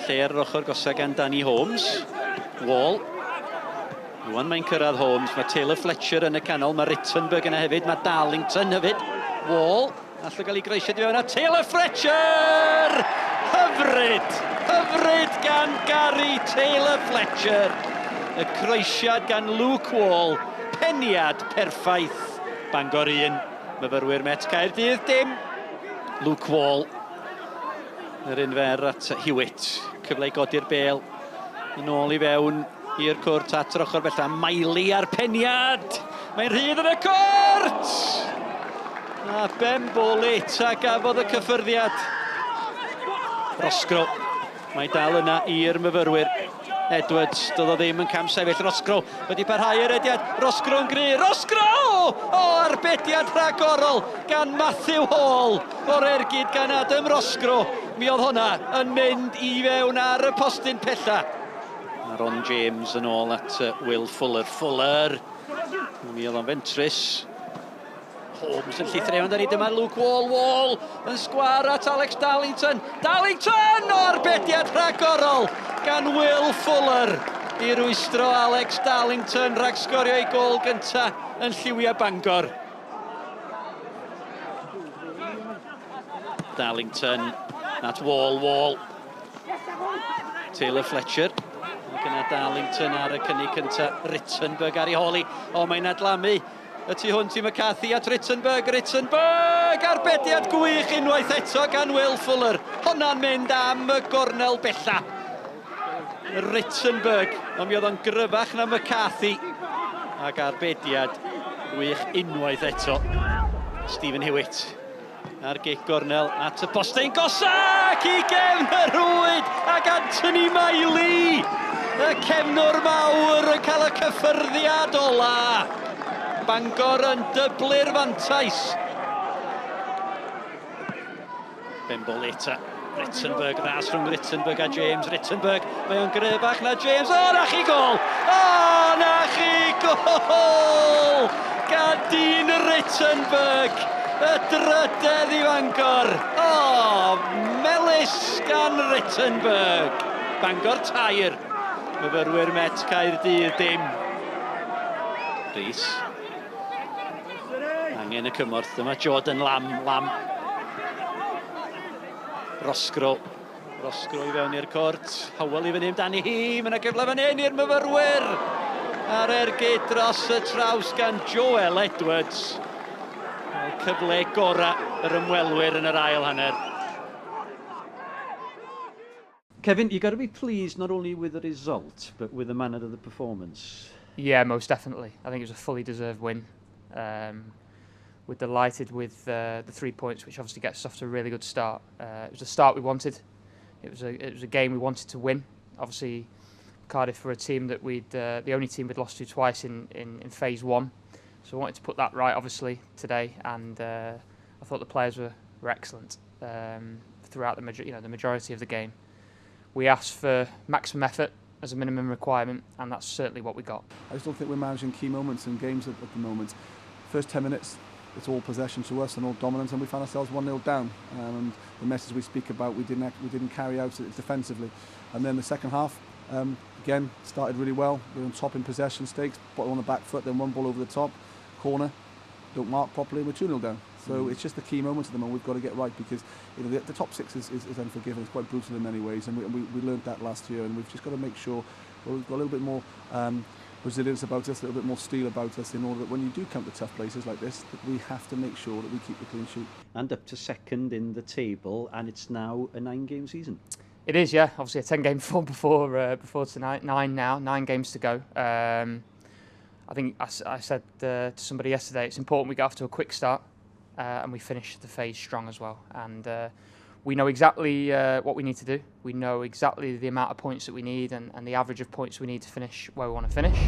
Lle ar yr ochr gosau gan Danny Holmes. Wall. Rwan mae'n cyrraedd Holmes. Mae Taylor Fletcher yn y canol. Mae Rittenberg yna hefyd. Mae Darlington hefyd. Wall. Allai gael ei greisio di fewn a Taylor Fletcher! Hyfryd! Hyfryd gan Gary Taylor Fletcher. Y croesiad gan Luke Wall. Peniad perffaith. Bangor 1. Myfyrwyr Met Caerdydd dim. Luke Wall. Yr unfer at Hewitt. Cyfle i godi'r bêl. Yn ôl i fewn i'r cwrt at yr ochr bella. Miley ar peniad. Mae'n rhydd yn y cwrt! A Ben Bolit a gafodd y cyffyrddiad. Rosgro. Mae dal yna i'r myfyrwyr. Edwards, doedd o ddim yn cam sefyll. Rosgro wedi parhau yr ediad. Rosgro yn gry. Rosgro! O, arbediad rhagorol gan Matthew Hall. O'r ergyd gan Adam Rosgro. Mi oedd hwnna yn mynd i fewn ar y postyn pella. A Ron James yn ôl at Will Fuller. Fuller. Mi oedd o'n fentrus. Holmes yn llithrew ond dyma Luke Wall. Wall yn sgwar at Alex Darlington. Darlington o arbediad rhagorol gan Will Fuller i rwystro Alex Darlington rhag sgorio ei gol gynta yn lliwia Bangor. Darlington at Wall. Wall. Taylor Fletcher. Gyda Darlington ar y cynnig cynta. Rittenberg ar ei holi. O, mae'n adlamu. Y tu hwnt i McCarthy at Rittenberg. Rittenberg! Arbediad gwych unwaith eto gan Will Fuller. Honna'n mynd am y gornel bella. Rittenberg. Ond mi oedd o'n gryfach na McCarthy. Ac arbediad gwych unwaith eto. Stephen Hewitt. Ar gic gornel at y postein gosac i gefn y rwyd ac Anthony Miley. Y cefnwr mawr yn cael y cyffyrddiad ola. Bangor yn dyblu'r fantais. Ben Bolita. Rittenberg, ras rhwng Rittenberg a James. Rittenberg, mae o'n gryfach na James. O, na chi gol! O, na chi gol! Gan Dean Rittenberg. Y drydedd i Bangor. O, melys gan Rittenberg. Bangor tair. Myfyrwyr Met Caerdydd dim. Rhys. Angen y cymorth. Dyma Jordan Lam. Rosgro. Rosgro i fewn i'r cort. Hywel i fyny amdani hi. Mae yna gyfle fan hyn i'r myfyrwyr. Ar ergyd dros y traws gan Joel Edwards. Cyfle gora yr ymwelwyr yn yr ail hanner. Kevin, you've got to be pleased not only with the result, but with the manner of the performance. Yeah, most definitely. I think it was a fully deserved win. We're delighted with the 3 points, which obviously gets us off to a really good start. It was the start we wanted. It was a game we wanted to win. Obviously, Cardiff were a team that the only team we'd lost to twice in phase one. So we wanted to put that right, obviously, today. And I thought the players were excellent throughout the majority of the game. We asked for maximum effort as a minimum requirement, and that's certainly what we got. I just don't think we're managing key moments in games at the moment. First 10 minutes, it's all possession to us and all dominance, and we found ourselves 1-0 down. And the message we speak about, we didn't carry out it defensively. And then the second half, again, started really well. We were on top in possession stakes, ball on the back foot, then one ball over the top, corner, don't mark properly, and we're 2-0 down. So it's just the key moments at the moment we've got to get right, because the top six is unforgiving. It's quite brutal in many ways, and we learned that last year, and we've just got to make sure we've got a little bit more resilience about us, a little bit more steel about us, in order that when you do come to tough places like this, that we have to make sure that we keep the clean sheet. And up to second in the table, and it's now a 9-game season. It is, yeah. Obviously a 10-game form before tonight. 9 games to go. I think I said to somebody yesterday, it's important we get off to a quick start and we finish the phase strong as well. And we know exactly what we need to do. We know exactly the amount of points that we need and the average of points we need to finish where we want to finish.